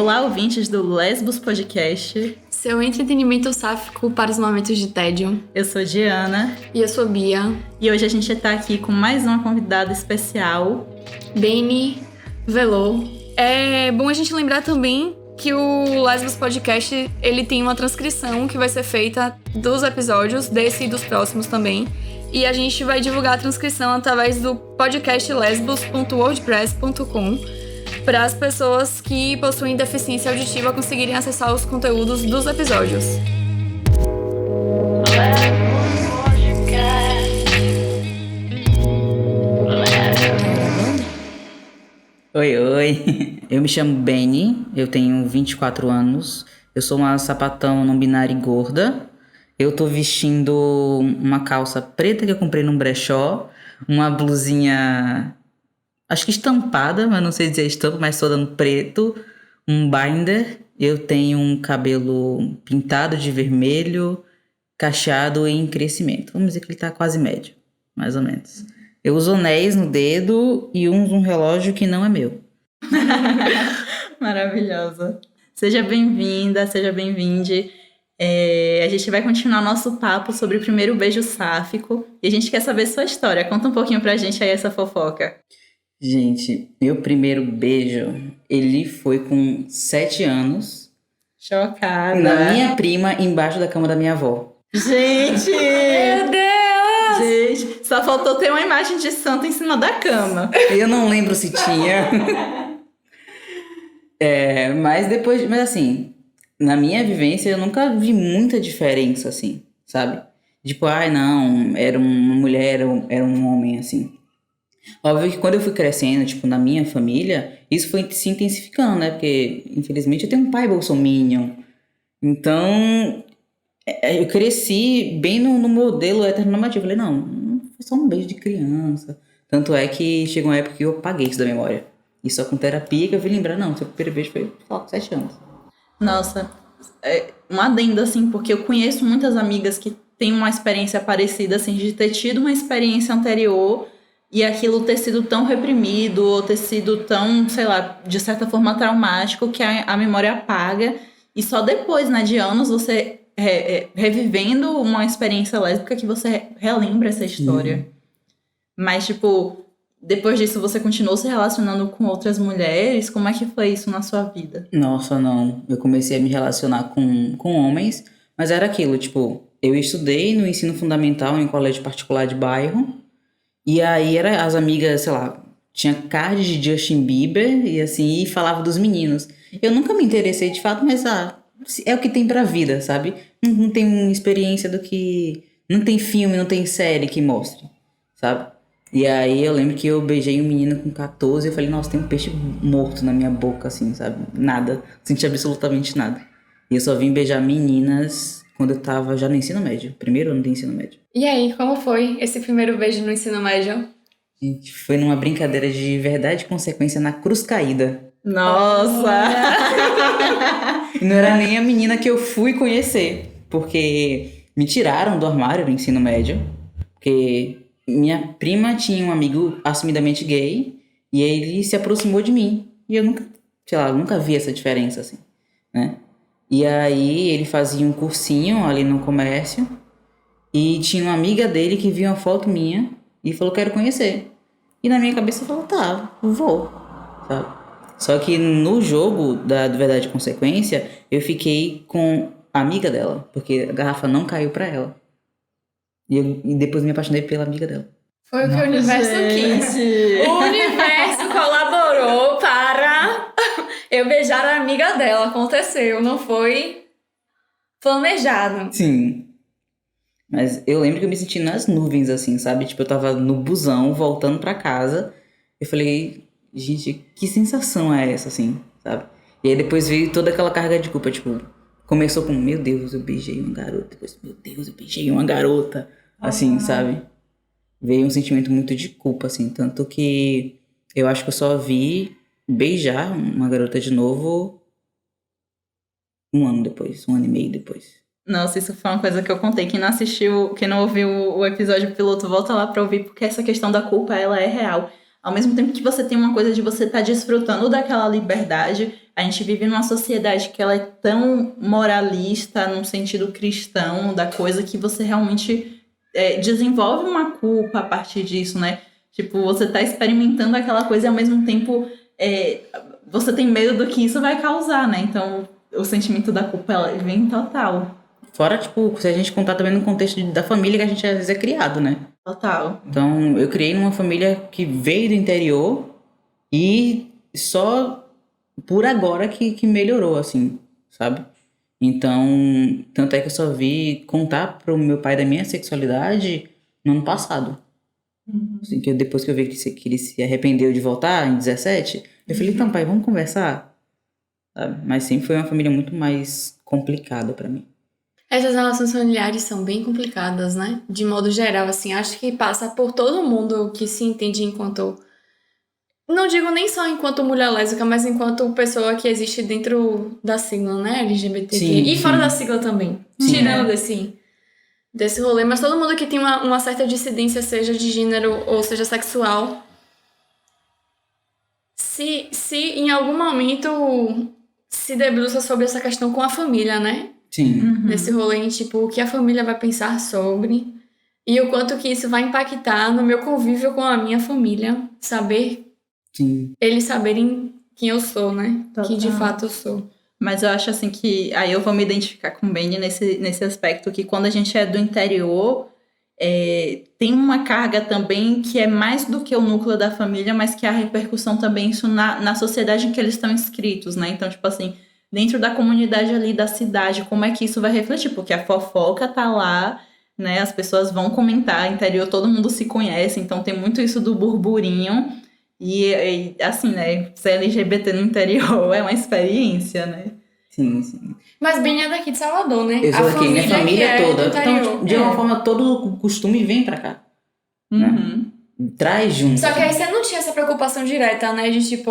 Olá, ouvintes do Lesbos Podcast. Seu entretenimento sáfico para os momentos de tédio. Eu sou Diana. E eu sou Bia. E hoje a gente está aqui com mais uma convidada especial. Beni Velô. É bom a gente lembrar também que o Lesbos Podcast, ele tem uma transcrição que vai ser feita dos episódios, desse e dos próximos também. E a gente vai divulgar a transcrição através do podcast lesbos.wordpress.com para as pessoas que possuem deficiência auditiva conseguirem acessar os conteúdos dos episódios. Oi, eu me chamo Beni, eu tenho 24 anos, eu sou uma sapatão não binária e gorda. Eu tô vestindo uma calça preta que eu comprei num brechó, uma blusinha, acho que estampada, mas não sei dizer estampa, mas toda no preto, um binder. Eu tenho um cabelo pintado de vermelho, cacheado e em crescimento. Vamos dizer que ele tá quase médio, mais ou menos. Eu uso anéis no dedo e uso um relógio que não é meu. Maravilhosa. Seja bem-vinda, seja bem-vinde. A gente vai continuar nosso papo sobre o primeiro beijo sáfico e a gente quer saber sua história. Conta um pouquinho pra gente aí essa fofoca. Gente, meu primeiro beijo, ele foi com 7 anos. Chocada. Na minha prima, embaixo da cama da minha avó. Gente! Meu Deus! Gente, só faltou ter uma imagem de santo em cima da cama. Eu não lembro se tinha. Mas assim, na minha vivência eu nunca vi muita diferença, assim, sabe? Tipo, não, era uma mulher, era um homem, assim. Óbvio que quando eu fui crescendo, tipo, na minha família, isso foi se intensificando, né? Porque, infelizmente, eu tenho um pai bolsominion. Então, eu cresci bem no modelo heteronormativo. Eu falei, não, foi só um beijo de criança. Tanto é que chegou uma época que eu apaguei isso da memória. E só com terapia que eu vi lembrar, não, seu primeiro beijo foi só com 7 anos. Nossa, um adendo, assim, porque eu conheço muitas amigas que têm uma experiência parecida, assim, de ter tido uma experiência anterior e aquilo ter sido tão reprimido ou ter sido tão, sei lá, de certa forma traumático que a memória apaga e só depois, né, de anos, você revivendo uma experiência lésbica que você relembra essa história. Mas, tipo, depois disso você continuou se relacionando com outras mulheres? Como é que foi isso na sua vida? Nossa, não. Eu comecei a me relacionar com homens, mas era aquilo, tipo, eu estudei no ensino fundamental em um colégio particular de bairro, e aí era as amigas, sei lá, tinha card de Justin Bieber e assim, e falava dos meninos. Eu nunca me interessei de fato, mas é o que tem pra vida, sabe? Não tem experiência do que... Não tem filme, não tem série que mostre, sabe? E aí eu lembro que eu beijei um menino com 14 e eu falei, nossa, tem um peixe morto na minha boca, assim, sabe? Nada. Não senti absolutamente nada. E eu só vim beijar meninas quando eu tava já no ensino médio. Primeiro ano do ensino médio. E aí, como foi esse primeiro beijo no ensino médio? Gente, foi numa brincadeira de verdade e consequência na Cruz Caída. Nossa! E não era nem a menina que eu fui conhecer, porque me tiraram do armário no ensino médio, porque minha prima tinha um amigo assumidamente gay e ele se aproximou de mim. E eu nunca vi essa diferença, assim, né? E aí ele fazia um cursinho ali no comércio e tinha uma amiga dele que viu uma foto minha e falou, quero conhecer. E na minha cabeça eu falei, tá, vou, sabe? Só que no jogo do Verdade e Consequência, eu fiquei com a amiga dela, porque a garrafa não caiu pra ela. E depois me apaixonei pela amiga dela. Foi o que o universo quis. O universo colaborou para eu beijar a amiga dela. Aconteceu, não foi planejado. Sim. Mas eu lembro que eu me senti nas nuvens, assim, sabe? Tipo, eu tava no busão, voltando pra casa. Eu falei, gente, que sensação é essa, assim, sabe? E aí depois veio toda aquela carga de culpa, tipo... Começou com, meu Deus, eu beijei uma garota. Depois, meu Deus, eu beijei uma garota. Assim, sabe? Veio um sentimento muito de culpa, assim. Tanto que eu acho que eu só vi beijar uma garota de novo 1 ano depois, 1 ano e meio depois. Nossa, isso foi uma coisa que eu contei. Quem não assistiu, quem não ouviu o episódio piloto, volta lá pra ouvir, porque essa questão da culpa, ela é real. ao mesmo tempo que você tem uma coisa de você estar desfrutando daquela liberdade, a gente vive numa sociedade que ela é tão moralista, num sentido cristão, da coisa que você realmente desenvolve uma culpa a partir disso, né? Tipo, você tá experimentando aquela coisa e ao mesmo tempo você tem medo do que isso vai causar, né? Então, o sentimento da culpa, ela vem total. Fora, tipo, se a gente contar também no contexto da família que a gente às vezes é criado, né? Total. Então, eu criei numa família que veio do interior e só por agora que melhorou, assim, sabe? Então, tanto é que eu só vi contar pro meu pai da minha sexualidade no ano passado. Assim, que depois que eu vi que ele se arrependeu de voltar em 17, eu falei, então, pai, vamos conversar? Sabe? Mas sempre foi uma família muito mais complicada pra mim. Essas relações familiares são bem complicadas, né? De modo geral, assim, acho que passa por todo mundo que se entende enquanto... Não digo nem só enquanto mulher lésbica, mas enquanto pessoa que existe dentro da sigla, né? LGBTQ. Sim, E fora sim. da sigla também. Sim, Tirando desse rolê. Mas todo mundo que tem uma certa dissidência, seja de gênero ou seja sexual, se em algum momento se debruça sobre essa questão com a família, né? Sim. Nesse rolê, tipo, o que a família vai pensar sobre e o quanto que isso vai impactar no meu convívio com a minha família. Sim. Eles saberem quem eu sou, né? Total. Que de fato eu sou. Mas eu acho assim que aí eu vou me identificar com o Benny nesse aspecto, que quando a gente é do interior, tem uma carga também que é mais do que o núcleo da família, mas que a repercussão também isso na sociedade em que eles estão inscritos, né? Então, tipo assim, dentro da comunidade ali da cidade, como é que isso vai refletir? Porque a fofoca tá lá, né? As pessoas vão comentar, interior todo mundo se conhece, então tem muito isso do burburinho. E assim, né? Ser LGBT no interior é uma experiência, né? Sim, sim. Mas bem é daqui de Salvador, né? Eu sou daqui, minha família que é toda. do interior. Então, de uma forma, todo o costume vem pra cá. Uhum. Traz junto. Só que aí você não tinha essa preocupação direta, né? De tipo,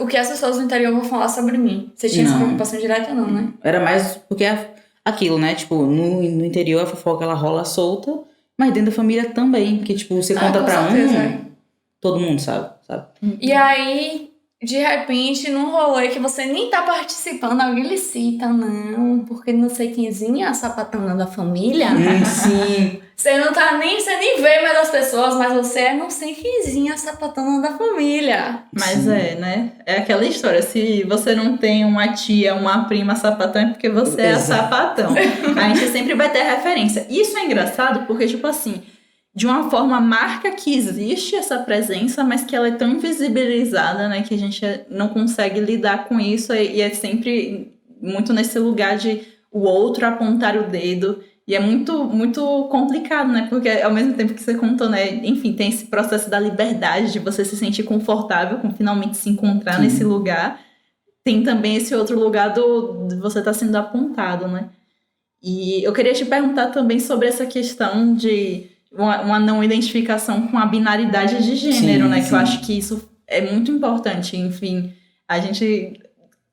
o que as pessoas do interior vão falar sobre mim. Você tinha essa Não. preocupação direta, não, né? Era mais porque aquilo, né? Tipo, no interior a fofoca ela rola solta, mas dentro da família também. Que, tipo, você conta com pra certeza, todo mundo sabe. E aí, de repente, num rolê que você nem tá participando, alguém lhe cita, não, porque não sei quemzinha, a sapatona da família. Sim. Você nem vê mais as pessoas, mas você é não sei quemzinha, a sapatona da família. Mas Sim. né? É aquela história. Se você não tem uma tia, uma prima sapatão, é porque você é a Exato. sapatão. A gente sempre vai ter referência. Isso é engraçado porque, tipo assim, de uma forma marca que existe essa presença, mas que ela é tão invisibilizada, né? Que a gente não consegue lidar com isso e é sempre muito nesse lugar de o outro apontar o dedo. E é muito, muito complicado, né? Porque ao mesmo tempo que você contou, né? Enfim, tem esse processo da liberdade, de você se sentir confortável com finalmente se encontrar nesse lugar. Tem também esse outro lugar de você estar sendo apontado, né? E eu queria te perguntar também sobre essa questão de uma não identificação com a binaridade de gênero, Sim, né? sim. Que eu acho que isso é muito importante. Enfim, a gente...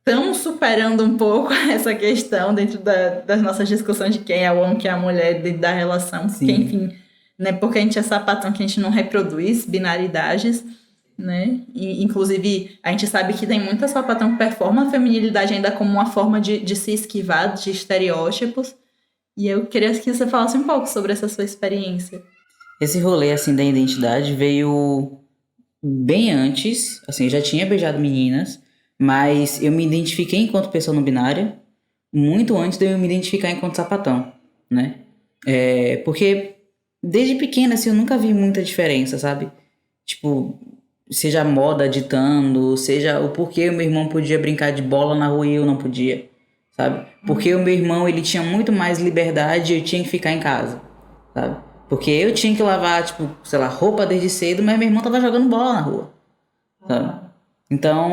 Estamos superando um pouco essa questão dentro das nossas discussões de quem é o homem, quem é a mulher, dentro da relação. Porque, Sim. enfim, né, porque a gente é sapatão, que a gente não reproduz binaridades, né? E, inclusive, a gente sabe que tem muita sapatão que performa a feminilidade ainda como uma forma de se esquivar de estereótipos. E eu queria que você falasse um pouco sobre essa sua experiência. Esse rolê, assim, da identidade veio bem antes. Assim, eu já tinha beijado meninas, mas eu me identifiquei enquanto pessoa não binária muito antes de eu me identificar enquanto sapatão, né? Porque desde pequena, assim, eu nunca vi muita diferença, sabe? Tipo, seja a moda ditando, seja o porquê o meu irmão podia brincar de bola na rua e eu não podia, sabe? Porque o meu irmão, ele tinha muito mais liberdade e eu tinha que ficar em casa, sabe? Porque eu tinha que lavar, tipo, sei lá, roupa desde cedo, mas meu irmão tava jogando bola na rua, sabe? Então,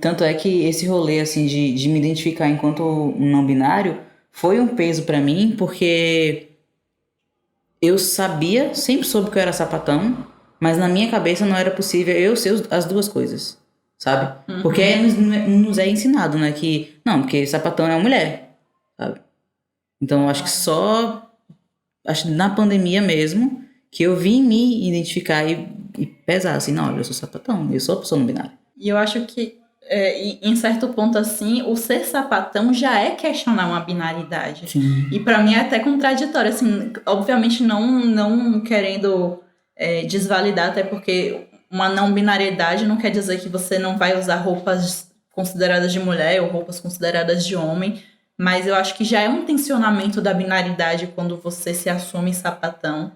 tanto é que esse rolê, assim, de me identificar enquanto um não binário foi um peso pra mim, porque eu sabia, sempre soube que eu era sapatão, mas na minha cabeça não era possível eu ser as duas coisas, sabe? Porque nos é ensinado, né, que, não, porque sapatão é uma mulher, sabe? Então, eu acho que na pandemia mesmo, que eu vim me identificar e e pesar assim, não, eu sou sapatão, eu sou a pessoa não binária. E eu acho que, em certo ponto assim, o ser sapatão já é questionar uma binaridade. Sim. E pra mim é até contraditório, assim, obviamente não querendo desvalidar, até porque uma não binariedade não quer dizer que você não vai usar roupas consideradas de mulher ou roupas consideradas de homem, mas eu acho que já é um tensionamento da binaridade quando você se assume sapatão.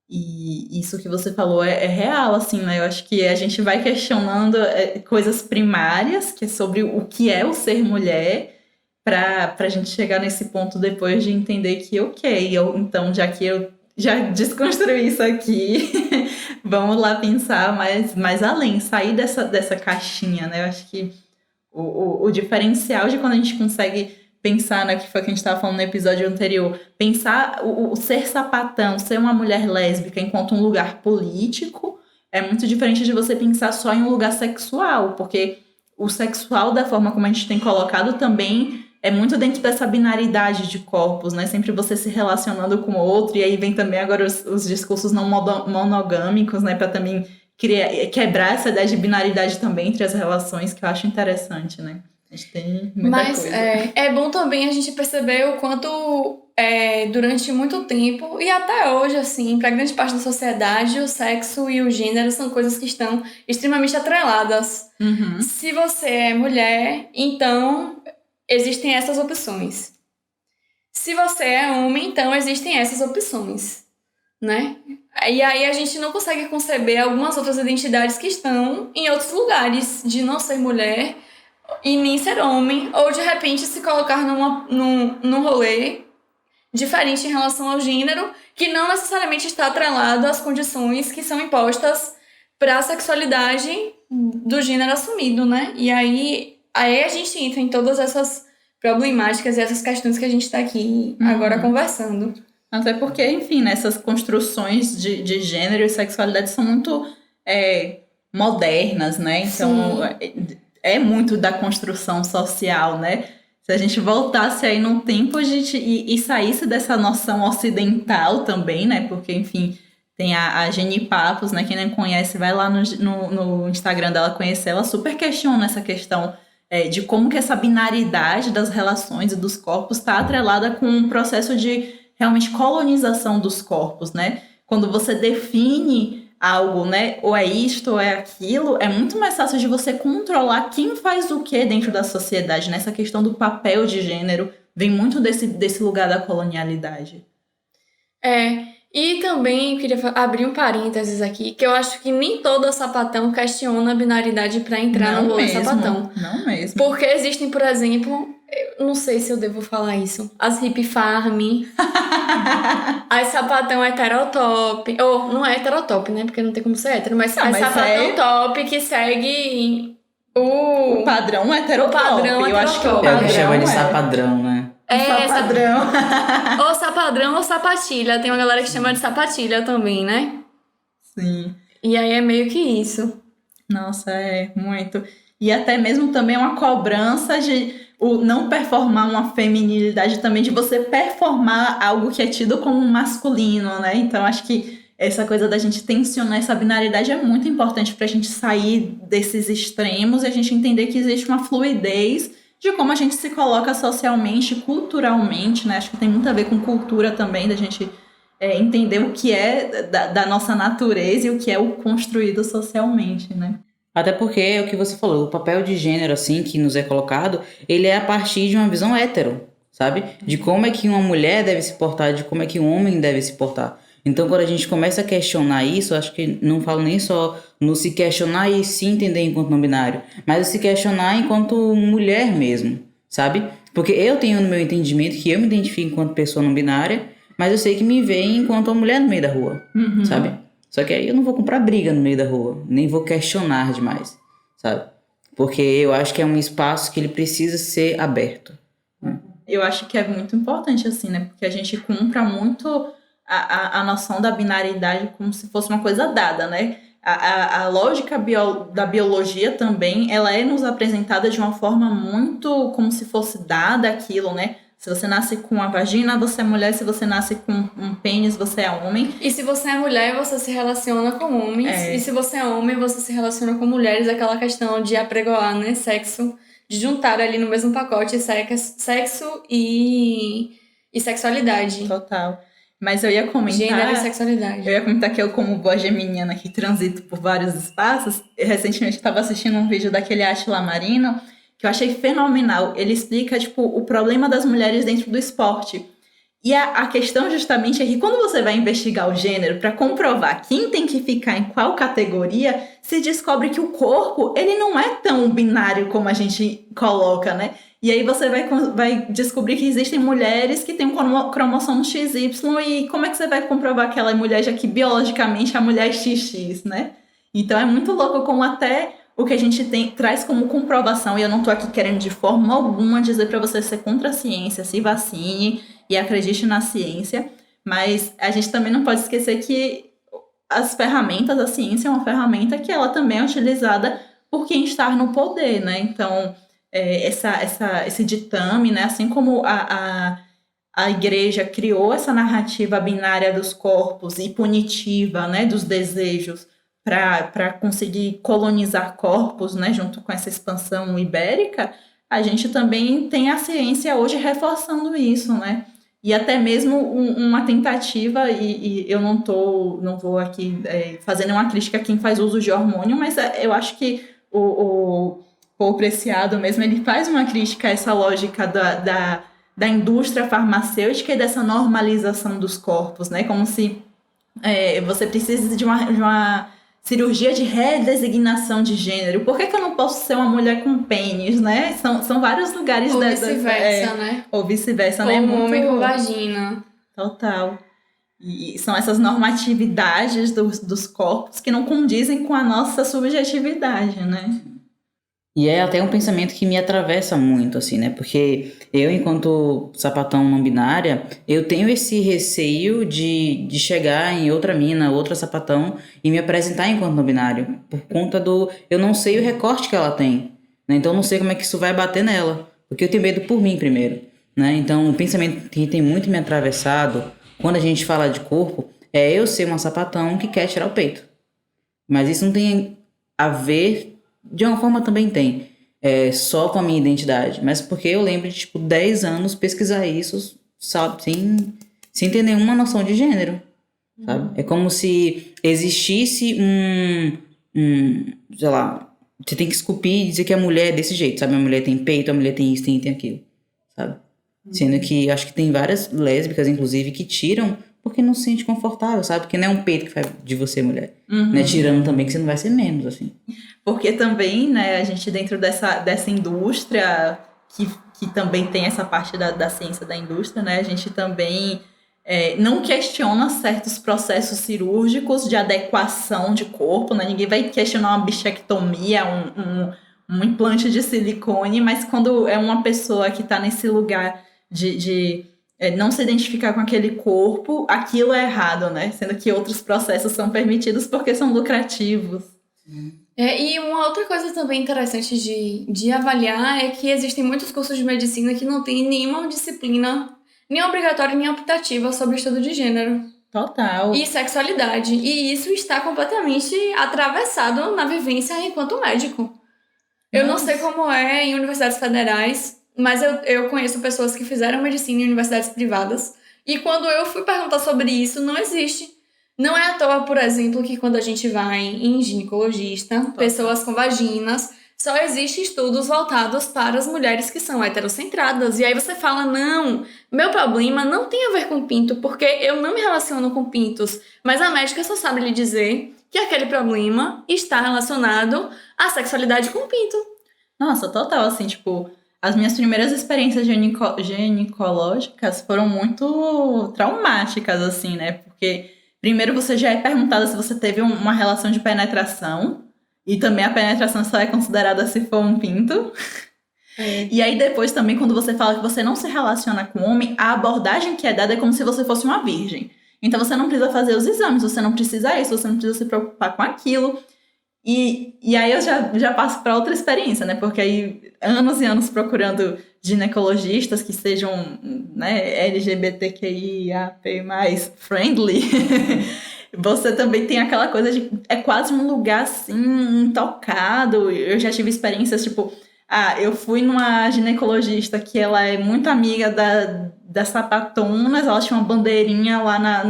E isso que você falou é real, assim, né? Eu acho que a gente vai questionando coisas primárias, que é sobre o que é o ser mulher, pra gente chegar nesse ponto depois de entender que, ok, então, já que eu já desconstruí isso aqui, vamos lá pensar mais além, sair dessa caixinha, né? Eu acho que o diferencial de quando a gente consegue pensar, né, que foi o que a gente estava falando no episódio anterior, pensar o ser sapatão, ser uma mulher lésbica enquanto um lugar político, é muito diferente de você pensar só em um lugar sexual, porque o sexual, da forma como a gente tem colocado, também é muito dentro dessa binaridade de corpos, né? Sempre você se relacionando com o outro, e aí vem também agora os discursos não monogâmicos, né, para também quebrar essa ideia de binaridade também entre as relações, que eu acho interessante, né? A gente tem muita coisa. É bom também a gente perceber o quanto, durante muito tempo, e até hoje, assim, para grande parte da sociedade, o sexo e o gênero são coisas que estão extremamente atreladas. Uhum. Se você é mulher, então existem essas opções. Se você é homem, então existem essas opções, né? E aí a gente não consegue conceber algumas outras identidades que estão em outros lugares, de não ser mulher e nem ser homem, ou de repente se colocar num rolê diferente em relação ao gênero, que não necessariamente está atrelado às condições que são impostas para a sexualidade do gênero assumido, né? E aí a gente entra em todas essas problemáticas e essas questões que a gente está aqui agora conversando. Até porque, enfim, né, essas construções de gênero e sexualidade são muito modernas, né? Então, é muito da construção social, né? Se a gente voltasse aí no tempo e saísse dessa noção ocidental também, né? Porque, enfim, tem a Geni Papos, né? Quem não conhece, vai lá no Instagram dela conhecer. Ela super questiona essa questão de como que essa binaridade das relações e dos corpos está atrelada com um processo de realmente colonização dos corpos, né? Quando você define algo, né? Ou é isto, ou é aquilo, é muito mais fácil de você controlar quem faz o que dentro da sociedade, né? Essa questão do papel de gênero vem muito desse lugar da colonialidade. E também queria abrir um parênteses aqui, que eu acho que nem todo sapatão questiona a binaridade para entrar no rolê sapatão. Não mesmo. Porque existem, por exemplo, eu não sei se eu devo falar isso, as hippie farm, as sapatão heterotop, ou não é heterotop, né, porque não tem como ser hétero, mas as sapatão top que segue o padrão heterotop. O padrão eu acho que o padrão chama de sapadrão, né? Sapadrão. Ou sapadrão ou sapatilha. Tem uma galera que chama de sapatilha também, né? Sim. E aí é meio que isso. Nossa, muito. E até mesmo também uma cobrança de não performar uma feminilidade também, de você performar algo que é tido como masculino, né? Então, acho que essa coisa da gente tensionar essa binaridade é muito importante pra gente sair desses extremos e a gente entender que existe uma fluidez de como a gente se coloca socialmente, culturalmente, né? Acho que tem muito a ver com cultura também, da gente entender o que é da nossa natureza e o que é o construído socialmente, né? Até porque é o que você falou, o papel de gênero, assim, que nos é colocado, ele é a partir de uma visão hétero, sabe? De como é que uma mulher deve se portar, de como é que um homem deve se portar. Então, quando a gente começa a questionar isso, acho que não falo nem só no se questionar e se entender enquanto não binário, mas se questionar enquanto mulher mesmo, sabe? Porque eu tenho no meu entendimento que eu me identifico enquanto pessoa não binária, mas eu sei que me veem enquanto uma mulher no meio da rua, sabe? Só que aí eu não vou comprar briga no meio da rua, nem vou questionar demais, sabe? Porque eu acho que é um espaço que ele precisa ser aberto. Né? Eu acho que é muito importante, assim, né? Porque a gente cumpra muito a noção da binaridade como se fosse uma coisa dada, né? A lógica da biologia também, ela é nos apresentada de uma forma muito como se fosse dada aquilo, né? Se você nasce com a vagina, você é mulher. Se você nasce com um pênis, você é homem. E se você é mulher, você se relaciona com homens. É. E se você é homem, você se relaciona com mulheres. Aquela questão de apregoar, né? Sexo, de juntar ali no mesmo pacote sexo e sexualidade. Total. Mas eu ia comentar... Gênero e sexualidade. Eu ia comentar que eu, como boa geminiana que transito por vários espaços, recentemente eu estava assistindo um vídeo daquele Átila Marino, que eu achei fenomenal. Ele explica, tipo, o problema das mulheres dentro do esporte. E a questão justamente é que quando você vai investigar o gênero para comprovar quem tem que ficar em qual categoria, se descobre que o corpo, ele não é tão binário como a gente coloca, né? E aí você vai descobrir que existem mulheres que têm um cromossomo XY e como é que você vai comprovar que ela é mulher, já que biologicamente a mulher é XX, né? Então é muito louco como até o que a gente traz como comprovação, e eu não tô aqui querendo de forma alguma dizer para você ser contra a ciência, se vacine e acredite na ciência, mas a gente também não pode esquecer que as ferramentas, a ciência é uma ferramenta que ela também é utilizada por quem está no poder, né? Então, esse ditame, né? Assim como a igreja criou essa narrativa binária dos corpos e punitiva, né? Dos desejos, para conseguir colonizar corpos, né, junto com essa expansão ibérica, a gente também tem a ciência hoje reforçando isso, né? E até mesmo uma tentativa, e eu não vou aqui fazer nenhuma crítica a quem faz uso de hormônio, mas eu acho que o Paul Preciado mesmo, ele faz uma crítica a essa lógica da indústria farmacêutica e dessa normalização dos corpos, né? Como se você precisa de uma cirurgia de redesignação de gênero. Por que eu não posso ser uma mulher com pênis, né? São vários lugares... Ou vice-versa, né? Ou vice-versa, Ou né? um homem com vagina. Total. E são essas normatividades dos corpos que não condizem com a nossa subjetividade, né? E é até um pensamento que me atravessa muito, assim, né? Porque eu, enquanto sapatão não binária, eu tenho esse receio de chegar em outra mina, outra sapatão, e me apresentar enquanto não binário. Por conta eu não sei o recorte que ela tem, né? Então eu não sei como é que isso vai bater nela. Porque eu tenho medo por mim primeiro, né? Então o pensamento que tem muito me atravessado, quando a gente fala de corpo, é eu ser uma sapatão que quer tirar o peito. Mas isso não tem a ver... De uma forma também tem, só com a minha identidade, mas porque eu lembro de, 10 anos pesquisar isso, sabe, sem ter nenhuma noção de gênero, sabe? É como se existisse sei lá, você tem que esculpir e dizer que a mulher é desse jeito, sabe? A mulher tem peito, a mulher tem isso, tem aquilo, sabe? Sendo que acho que tem várias lésbicas, inclusive, que tiram porque não se sente confortável, sabe? Porque não é um peito que faz de você mulher. Né? Tirando também que você não vai ser menos, assim. Porque também, né, a gente dentro dessa indústria, que também tem essa parte da ciência da indústria, né? A gente também não questiona certos processos cirúrgicos de adequação de corpo, né? Ninguém vai questionar uma bichectomia, um implante de silicone, mas quando é uma pessoa que está nesse lugar de não se identificar com aquele corpo, aquilo é errado, né? Sendo que outros processos são permitidos porque são lucrativos. E uma outra coisa também interessante de avaliar é que existem muitos cursos de medicina que não tem nenhuma disciplina, nem obrigatória nem optativa sobre estudo de gênero. Total. E sexualidade. E isso está completamente atravessado na vivência enquanto médico. Eu não sei como é em universidades federais, mas eu conheço pessoas que fizeram medicina em universidades privadas. E quando eu fui perguntar sobre isso, não existe. Não é à toa, por exemplo, que quando a gente vai em ginecologista, pessoas com vaginas, só existem estudos voltados para as mulheres que são heterocentradas. E aí você fala, não, meu problema não tem a ver com pinto, porque eu não me relaciono com pintos. Mas a médica só sabe lhe dizer que aquele problema está relacionado à sexualidade com pinto. Nossa, total, assim, as minhas primeiras experiências ginecológicas foram muito traumáticas, assim, né? Porque primeiro você já é perguntada se você teve uma relação de penetração, e também a penetração só é considerada se for um pinto. E aí depois também, quando você fala que você não se relaciona com homem, a abordagem que é dada é como se você fosse uma virgem. Então você não precisa fazer os exames, você não precisa isso, você não precisa se preocupar com aquilo. E aí eu já passo para outra experiência, né? Porque aí anos e anos procurando ginecologistas que sejam, né, LGBTQIAP+, friendly. Você também tem aquela coisa de... É quase um lugar, assim, intocado. Eu já tive experiências, tipo... eu fui numa ginecologista que ela é muito amiga das sapatonas. Ela tinha uma bandeirinha lá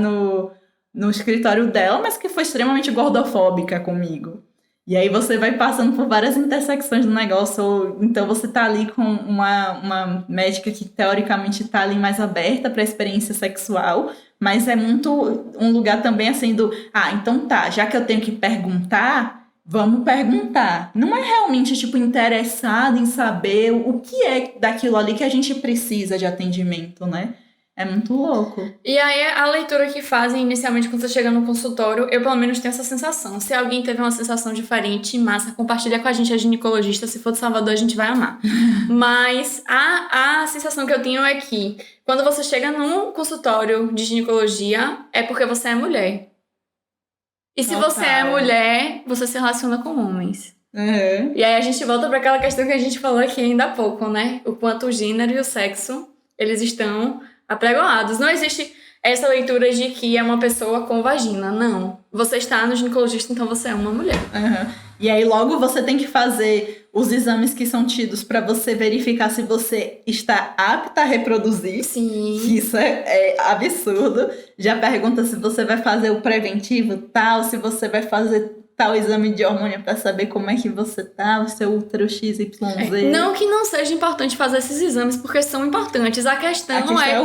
no escritório dela, mas que foi extremamente gordofóbica comigo. E aí você vai passando por várias intersecções do negócio. Ou então você tá ali com uma médica que teoricamente tá ali mais aberta para a experiência sexual, mas é muito um lugar também assim do... então tá, já que eu tenho que perguntar, vamos perguntar. Não é realmente, tipo, interessado em saber o que é daquilo ali que a gente precisa de atendimento, né? É muito louco. E aí, a leitura que fazem inicialmente quando você chega no consultório, eu pelo menos tenho essa sensação. Se alguém teve uma sensação diferente, massa, compartilha com a gente, a ginecologista. Se for de Salvador, a gente vai amar. Mas a sensação que eu tenho é que quando você chega num consultório de ginecologia, é porque você é mulher. E se você é mulher, você se relaciona com homens. Uhum. E aí a gente volta para aquela questão que a gente falou aqui ainda há pouco, né? O quanto o gênero e o sexo, eles estão apregoados. Não existe essa leitura de que é uma pessoa com vagina. Não. Você está no ginecologista, então você é uma mulher. Uhum. E aí logo você tem que fazer os exames que são tidos para você verificar se você está apta a reproduzir. Sim. Isso é absurdo. Já pergunta se você vai fazer o preventivo tal, se você vai fazer tal exame de hormônio para saber como é que você tá, o seu útero XYZ. Não que não seja importante fazer esses exames, porque são importantes. A questão é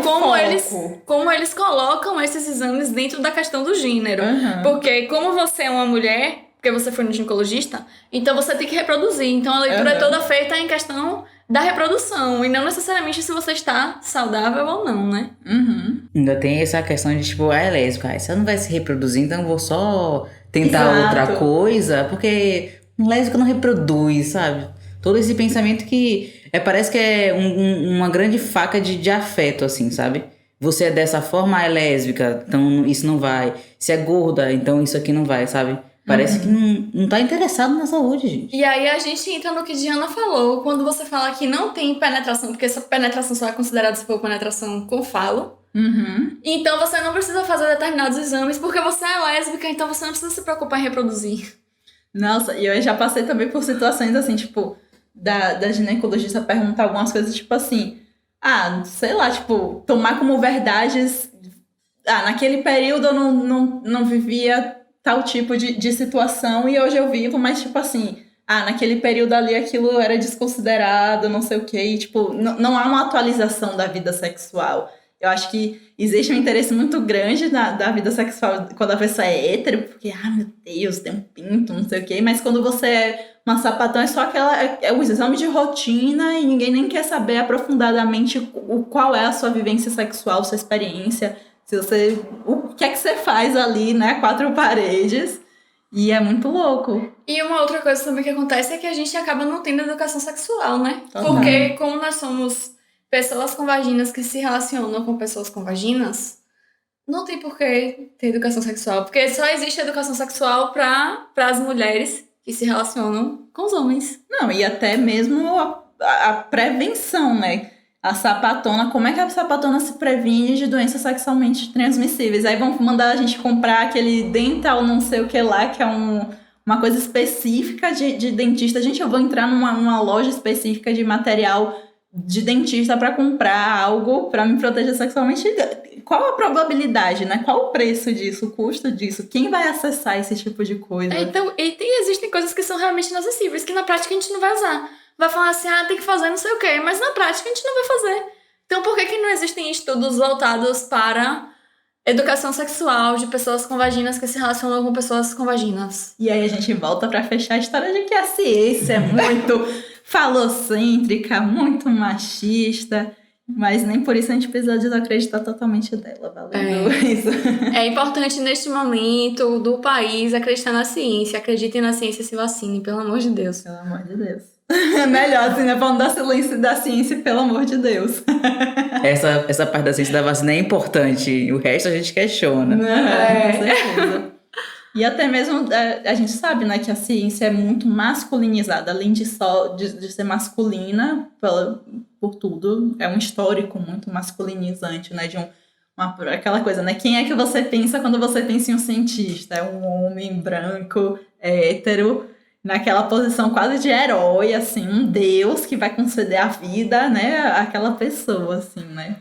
como eles colocam esses exames dentro da questão do gênero. Uhum. Porque como você é uma mulher, porque você foi no ginecologista, então você tem que reproduzir. Então a leitura é toda feita em questão da reprodução, e não necessariamente se você está saudável ou não, né? Uhum. Ainda tem essa questão de, tipo, é lésbica, você não vai se reproduzir, então eu vou só tentar outra coisa, porque lésbica não reproduz, sabe? Todo esse pensamento que parece que é uma grande faca de afeto, assim, sabe? Você é dessa forma, é lésbica, então isso não vai. Se é gorda, então isso aqui não vai, sabe? Parece que não tá interessado na saúde, gente. E aí a gente entra no que Diana falou, quando você fala que não tem penetração, porque essa penetração só é considerada se for penetração com falo. Uhum. Então você não precisa fazer determinados exames, porque você é lésbica, então você não precisa se preocupar em reproduzir. Nossa, e eu já passei também por situações assim, tipo, da ginecologista perguntar algumas coisas, tipo assim, sei lá, tipo, tomar como verdades, naquele período eu não vivia tal tipo de situação e hoje eu vivo, mas tipo assim, naquele período ali aquilo era desconsiderado, não sei o quê, e tipo, não há uma atualização da vida sexual. Eu acho que existe um interesse muito grande da vida sexual quando a pessoa é hétero, porque, meu Deus, tem um pinto, não sei o quê, mas quando você é uma sapatão é só o exame de rotina e ninguém nem quer saber aprofundadamente qual é a sua vivência sexual, sua experiência, o que é que você faz ali, né, 4 paredes, e é muito louco. E uma outra coisa também que acontece é que a gente acaba não tendo educação sexual, né? Total. Porque como nós somos pessoas com vaginas que se relacionam com pessoas com vaginas, não tem por que ter educação sexual, porque só existe educação sexual para as mulheres que se relacionam com os homens. Não, e até mesmo a prevenção, né? A sapatona, como é que a sapatona se previne de doenças sexualmente transmissíveis? Aí vão mandar a gente comprar aquele dental não sei o que lá, que é uma coisa específica de dentista. Gente, eu vou entrar numa loja específica de material de dentista para comprar algo para me proteger sexualmente. Qual a probabilidade, né? Qual o preço disso, o custo disso? Quem vai acessar esse tipo de coisa? Então, existem coisas que são realmente inacessíveis, que na prática a gente não vai usar. Vai falar assim, tem que fazer não sei o quê, mas na prática a gente não vai fazer. Então por que não existem estudos voltados para educação sexual de pessoas com vaginas que se relacionam com pessoas com vaginas? E aí a gente volta para fechar a história de que a ciência é muito falocêntrica, muito machista, mas nem por isso a gente precisa desacreditar totalmente dela, valeu isso. É importante neste momento do país acreditar na ciência, acreditem na ciência e se vacinem, pelo amor de Deus. Pelo amor de Deus. É melhor assim, né? Pra não dar silêncio da ciência, pelo amor de Deus. Essa parte da ciência da vacina é importante. O resto a gente questiona. Com certeza. E até mesmo a gente sabe, né, que a ciência é muito masculinizada, além de ser masculina por tudo, é um histórico muito masculinizante, né, de aquela coisa, né, quem é que você pensa quando você pensa em um cientista? É um homem branco, hétero, naquela posição quase de herói, assim, um deus que vai conceder a vida, né, àquela pessoa, assim, né.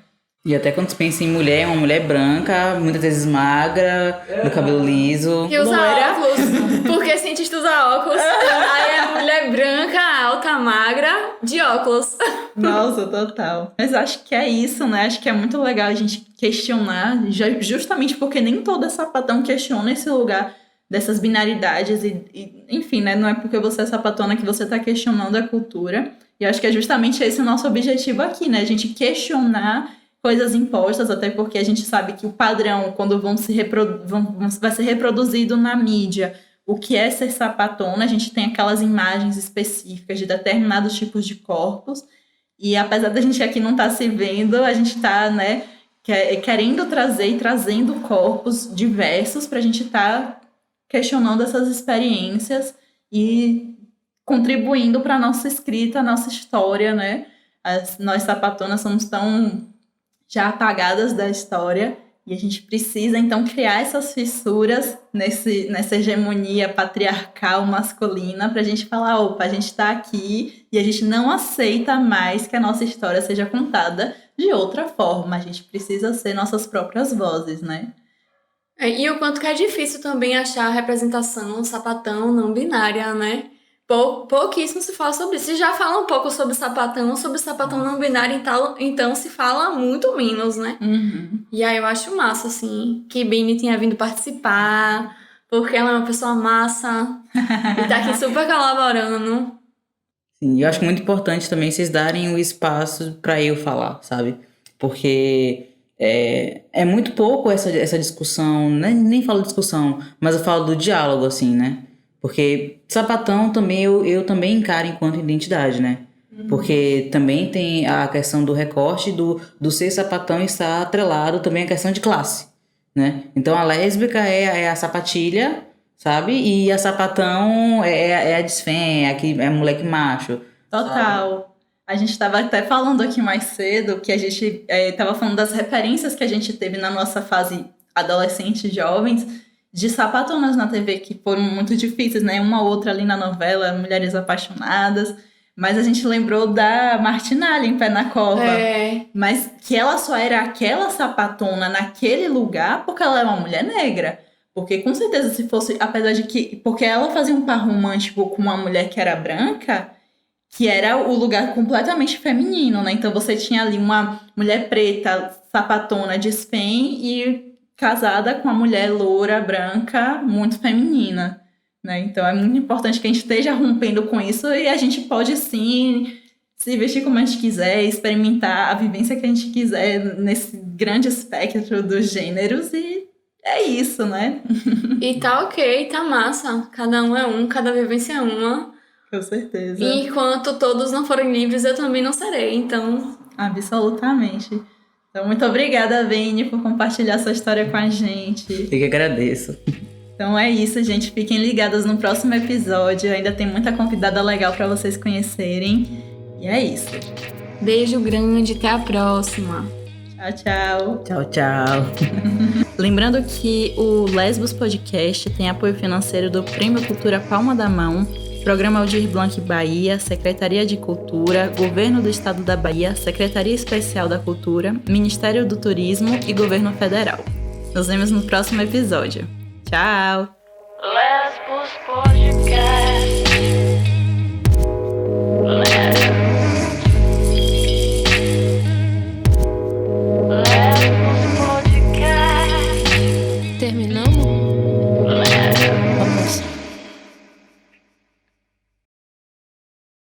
E até quando se pensa em mulher, é uma mulher branca, muitas vezes magra, do cabelo liso. Que usa óculos, porque cientista usa óculos. Aí é a mulher branca, alta, magra, de óculos. Nossa, total. Mas acho que é isso, né? Acho que é muito legal a gente questionar, justamente porque nem todo sapatão questiona esse lugar dessas binaridades e enfim, né? Não é porque você é sapatona que você tá questionando a cultura. E acho que é justamente esse o nosso objetivo aqui, né? A gente questionar coisas impostas, até porque a gente sabe que o padrão, quando vai ser reproduzido na mídia, o que é ser sapatona, a gente tem aquelas imagens específicas de determinados tipos de corpos, e apesar da gente aqui não estar se vendo, a gente está, né, querendo trazer e trazendo corpos diversos para a gente estar questionando essas experiências e contribuindo para a nossa escrita, a nossa história, né? Nós sapatonas somos tão já apagadas da história, e a gente precisa, então, criar essas fissuras nessa hegemonia patriarcal masculina pra gente falar, opa, a gente tá aqui e a gente não aceita mais que a nossa história seja contada de outra forma. A gente precisa ser nossas próprias vozes, né? E o quanto que é difícil também achar representação sapatão não binária, né? Pouquíssimo se fala sobre isso. Se já fala um pouco sobre sapatão não binário, então se fala muito menos, né? Uhum. E aí eu acho massa, assim, que Bini tenha vindo participar, porque ela é uma pessoa massa e tá aqui super colaborando. Sim, eu acho muito importante também vocês darem o espaço pra eu falar, sabe? Porque é muito pouco essa discussão, nem falo discussão, mas eu falo do diálogo, assim, né? Porque sapatão também eu também encaro enquanto identidade, né? Porque também tem a questão do recorte do ser sapatão estar atrelado também à questão de classe, né? Então a lésbica é a sapatilha, sabe? E a sapatão é a desfém, é a moleque macho. Total. Sabe? A gente estava até falando aqui mais cedo que a gente estava falando das referências que a gente teve na nossa fase adolescente, jovens, de sapatonas na TV que foram muito difíceis, né? Uma ou outra ali na novela, Mulheres Apaixonadas. Mas a gente lembrou da Martinalha em Pé na Cova. Mas que ela só era aquela sapatona naquele lugar porque ela é uma mulher negra. Porque com certeza se fosse, apesar de que... Porque ela fazia um par romântico com uma mulher que era branca, que era o lugar completamente feminino, né? Então você tinha ali uma mulher preta, sapatona, desfém e casada com uma mulher loura, branca, muito feminina, né? Então é muito importante que a gente esteja rompendo com isso e a gente pode sim se vestir como a gente quiser, experimentar a vivência que a gente quiser nesse grande espectro dos gêneros e é isso, né? E tá ok, tá massa. Cada um é um, cada vivência é uma. Com certeza. E enquanto todos não forem livres, eu também não serei, então... Absolutamente. Então, muito obrigada, Vini, por compartilhar sua história com a gente. Eu que agradeço. Então é isso, gente. Fiquem ligados no próximo episódio. Ainda tem muita convidada legal para vocês conhecerem. E é isso. Beijo grande, até a próxima. Tchau, tchau. Tchau, tchau. Lembrando que o Lesbos Podcast tem apoio financeiro do Prêmio Cultura Palma da Mão, Programa Aldir Blanc Bahia, Secretaria de Cultura, Governo do Estado da Bahia, Secretaria Especial da Cultura, Ministério do Turismo e Governo Federal. Nos vemos no próximo episódio. Tchau! Lesbos Podcast.